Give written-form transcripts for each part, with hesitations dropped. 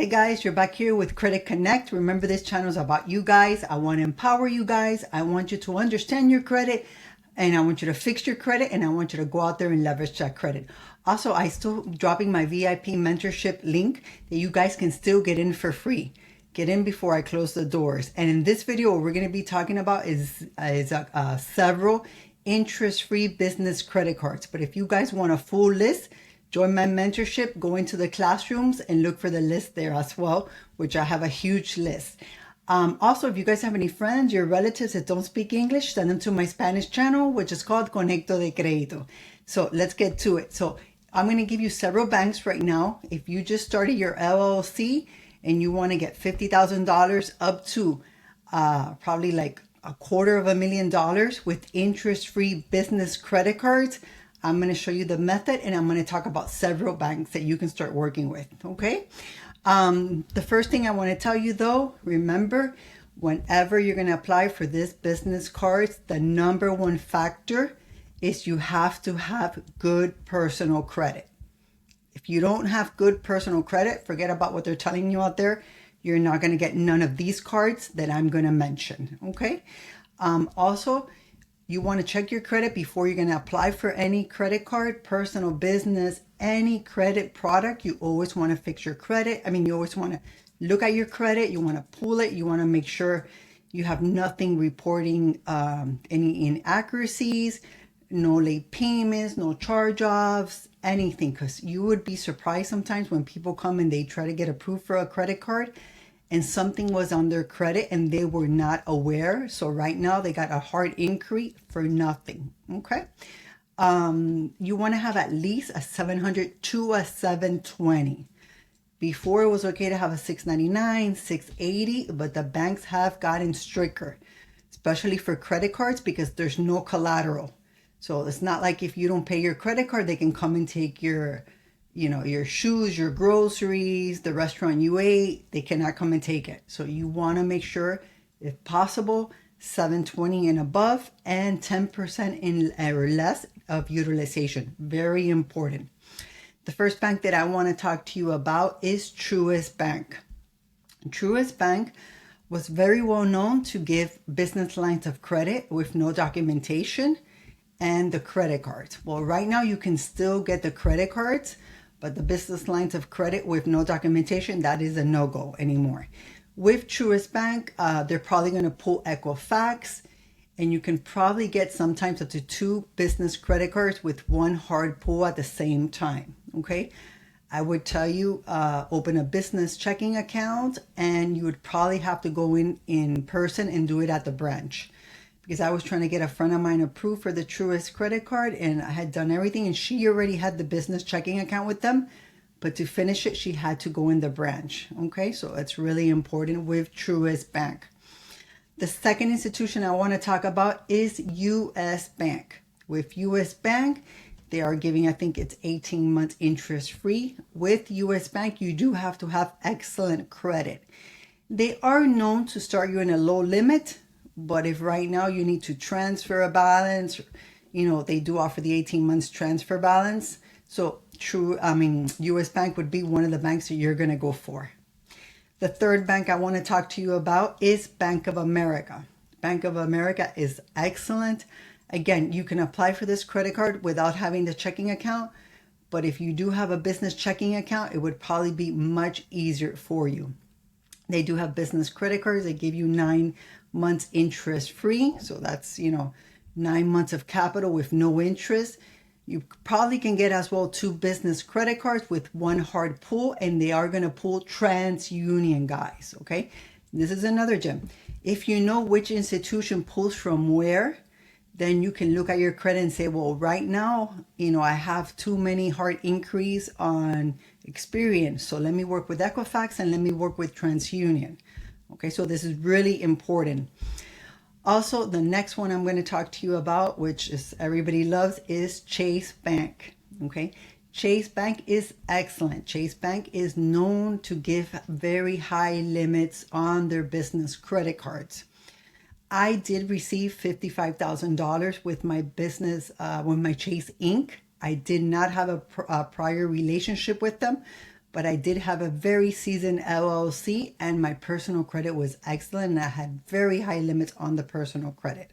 Hey guys, you're back here with Credit Connect. Remember, this channel is about you guys. I want to empower you guys. I want you to understand your credit, and I want you to fix your credit, and I want you to go out there and leverage that credit. Also, I still dropping my VIP mentorship link that you guys can still get in for free. Get in before I close the doors. And in this video, what we're going to be talking about is several interest-free business credit cards. But if you guys want a full list, join my mentorship, go into the classrooms and look for the list there as well, which I have a huge list. Also, if you guys have any friends, your relatives that don't speak English, send them to my Spanish channel, which is called Conecto de Crédito. So let's get to it. So I'm going to give you several banks right now. If you just started your LLC and you want to get $50,000 up to probably like $250,000 with interest-free business credit cards, I'm going to show you the method, and I'm going to talk about several banks that you can start working with, okay? The first thing I want to tell you though, remember, whenever you're going to apply for this business cards, the number one factor is you have to have good personal credit. If you don't have good personal credit, forget about what they're telling you out there. You're not going to get none of these cards that I'm going to mention, okay? Also, you want to check your credit before you're going to apply for any credit card, personal, business, any credit product. You always want to fix your credit. You always want to look at your credit. You want to pull it. You want to make sure you have nothing reporting any inaccuracies, no late payments, no charge-offs, anything. Because you would be surprised sometimes when people come and they try to get approved for a credit card and something was on their credit and they were not aware. So right now they got a hard inquiry for nothing, okay? You want to have at least a 700 to a 720. Before it was okay to have a 699, 680, but the banks have gotten stricter, especially for credit cards because there's no collateral. So it's not like if you don't pay your credit card, they can come and take your your shoes, your groceries, the restaurant you ate. They cannot come and take it. So you want to make sure, if possible, 720 and above and 10% in or less of utilization. Very important. The first bank that I want to talk to you about is Truist Bank. Truist Bank was very well known to give business lines of credit with no documentation and the credit cards. Well, right now you can still get the credit cards, but the business lines of credit with no documentation, that is a no-go anymore. With Truist Bank, they're probably going to pull Equifax, and you can probably get sometimes up to 2 business credit cards with 1 hard pull at the same time, okay? I would tell you, open a business checking account, and you would probably have to go in person and do it at the branch. Because I was trying to get a friend of mine approved for the Truist credit card, and I had done everything, and she already had the business checking account with them. But to finish it, she had to go in the branch. Okay, so it's really important with Truist Bank. The second institution I want to talk about is U.S. Bank. With U.S. Bank, they are giving, I think it's 18 months interest free. With U.S. Bank, you do have to have excellent credit. They are known to start you in a low limit. But if right now you need to transfer a balance, they do offer the 18 months transfer balance. So U.S. Bank would be one of the banks that you're going to go for. The third bank I want to talk to you about is Bank of America. Bank of America is excellent. Again, you can apply for this credit card without having the checking account. But if you do have a business checking account, it would probably be much easier for you. They do have business credit cards. They give you 9 months interest free. So that's, 9 months of capital with no interest. You probably can get as well 2 business credit cards with 1 hard pull, and they are going to pull TransUnion, guys. Okay. This is another gem. If you know which institution pulls from where, then you can look at your credit and say, well, right now, I have too many hard inquiries on Experian. So let me work with Equifax and let me work with TransUnion. Okay, so this is really important. Also, the next one I'm going to talk to you about, which is everybody loves, is Chase Bank. Okay, Chase Bank is excellent. Chase Bank is known to give very high limits on their business credit cards. I did receive $55,000 with my business, with my Chase Inc. I did not have a prior relationship with them, but I did have a very seasoned LLC and my personal credit was excellent and I had very high limits on the personal credit.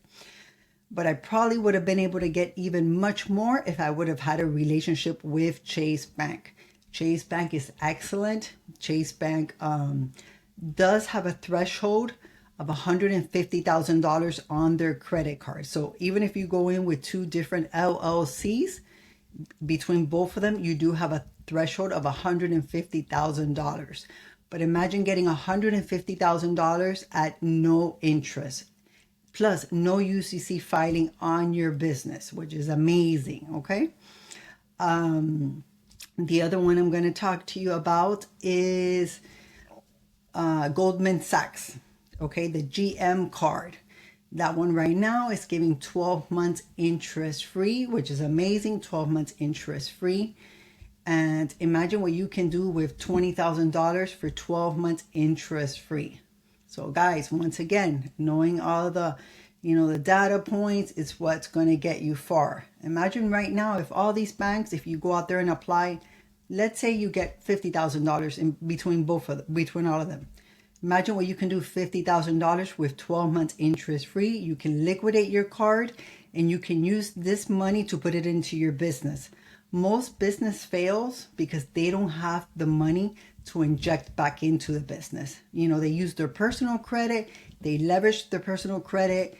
But I probably would have been able to get even much more if I would have had a relationship with Chase Bank. Chase Bank is excellent. Chase Bank does have a threshold of $150,000 on their credit card. So even if you go in with two different LLCs, between both of them, you do have a threshold of $150,000. But imagine getting $150,000 at no interest, plus no UCC filing on your business, which is amazing, okay? The other one I'm going to talk to you about is Goldman Sachs, okay? The GM card. That one right now is giving 12 months interest free, which is amazing, 12 months interest free. And imagine what you can do with $20,000 for 12 months interest free. So guys, once again, knowing all the, the data points is what's going to get you far. Imagine right now if all these banks, if you go out there and apply, let's say you get $50,000 in between between all of them. Imagine what you can do, $50,000 with 12 months interest free. You can liquidate your card and you can use this money to put it into your business. Most business fails because they don't have the money to inject back into the business. They use their personal credit, they leverage their personal credit,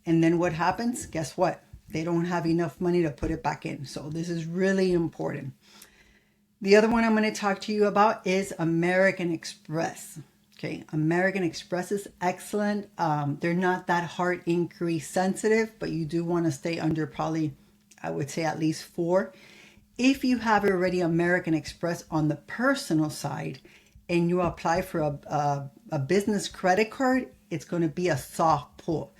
and then what happens? Guess what? They don't have enough money to put it back in. So this is really important. The other one I'm going to talk to you about is American Express. Okay, American Express is excellent. They're not that hard inquiry sensitive, but you do want to stay under probably, I would say at least 4. If you have already American Express on the personal side and you apply for a business credit card, it's going to be a soft pull.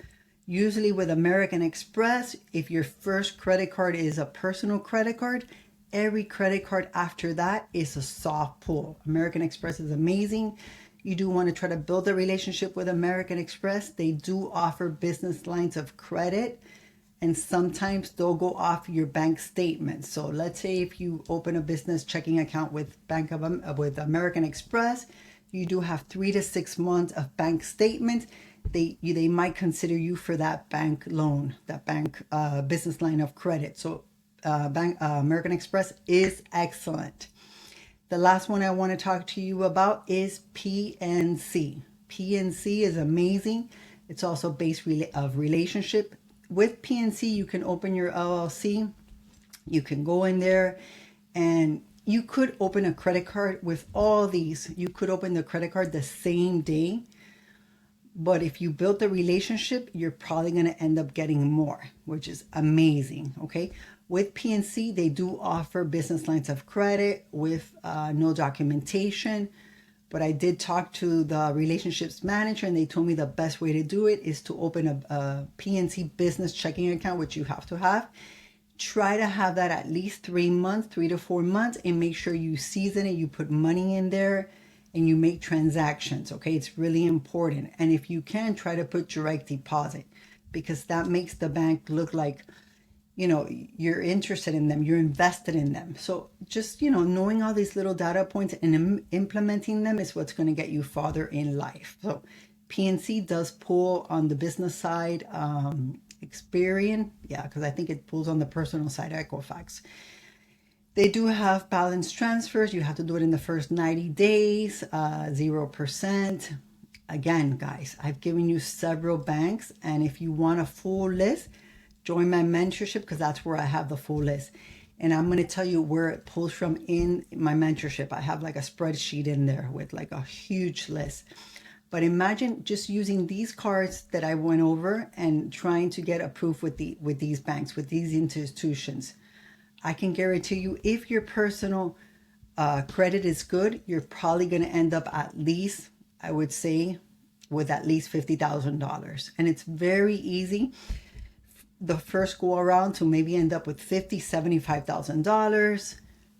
Usually with American Express, if your first credit card is a personal credit card, every credit card after that is a soft pull. American Express is amazing. You do want to try to build a relationship with American Express. They do offer business lines of credit, and sometimes they'll go off your bank statement. So let's say if you open a business checking account with with American Express, you do have 3 to 6 months of bank statements. They might consider you for that bank loan, that bank business line of credit. So American Express is excellent. The last one I want to talk to you about is PNC. PNC is amazing. It's also based of relationship. With PNC, you can open your LLC. You can go in there and you could open a credit card with all these. You could open the credit card the same day. But if you build the relationship, you're probably going to end up getting more, which is amazing, okay? With PNC, they do offer business lines of credit with no documentation. But I did talk to the relationships manager and they told me the best way to do it is to open a PNC business checking account, which you have to have. Try to have that at least 3 months, 3 to 4 months, and make sure you season it, you put money in there, and you make transactions, okay? It's really important. And if you can, try to put direct deposit because that makes the bank look like, you're interested in them, you're invested in them. So just, knowing all these little data points and implementing them is what's going to get you farther in life. So PNC does pull on the business side, Experian, because I think it pulls on the personal side, Equifax. They do have balance transfers. You have to do it in the first 90 days, 0%. Again, guys, I've given you several banks, and if you want a full list, join my mentorship because that's where I have the full list. And I'm going to tell you where it pulls from in my mentorship. I have like a spreadsheet in there with like a huge list. But imagine just using these cards that I went over and trying to get approved with these banks, with these institutions. I can guarantee you if your personal credit is good, you're probably going to end up at least, I would say, with at least $50,000. And it's very easy the first go around to maybe end up with $50,000, $75,000.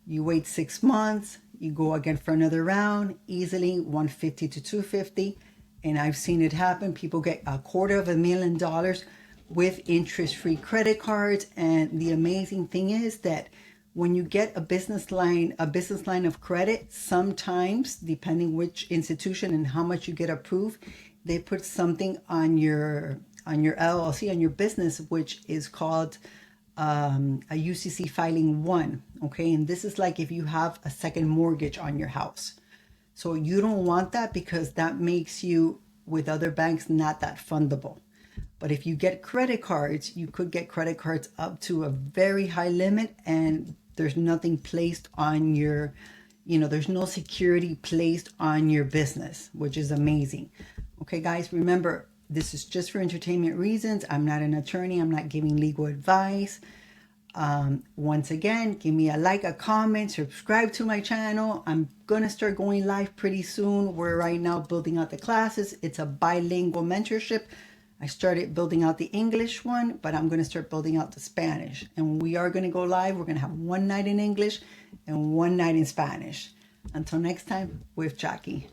You wait 6 months, you go again for another round, easily $150 to $250. And I've seen it happen. People get $250,000 with interest-free credit cards. And the amazing thing is that when you get a business line of credit, sometimes depending which institution and how much you get approved, they put something on your LLC, on your business, which is called a UCC filing 1. Okay, and this is like if you have a second mortgage on your house. So you don't want that, because that makes you, with other banks, not that fundable. But if you get credit cards, you could get credit cards up to a very high limit, and there's nothing placed on your, there's no security placed on your business, which is amazing. Okay, guys, remember, this is just for entertainment reasons. I'm not an attorney. I'm not giving legal advice. Once again, give me a like, a comment, subscribe to my channel. I'm gonna start going live pretty soon. We're right now building out the classes. It's a bilingual mentorship. I started building out the English one, but I'm gonna start building out the Spanish. And we are gonna go live. We're gonna have one night in English and one night in Spanish. Until next time, with Jackie.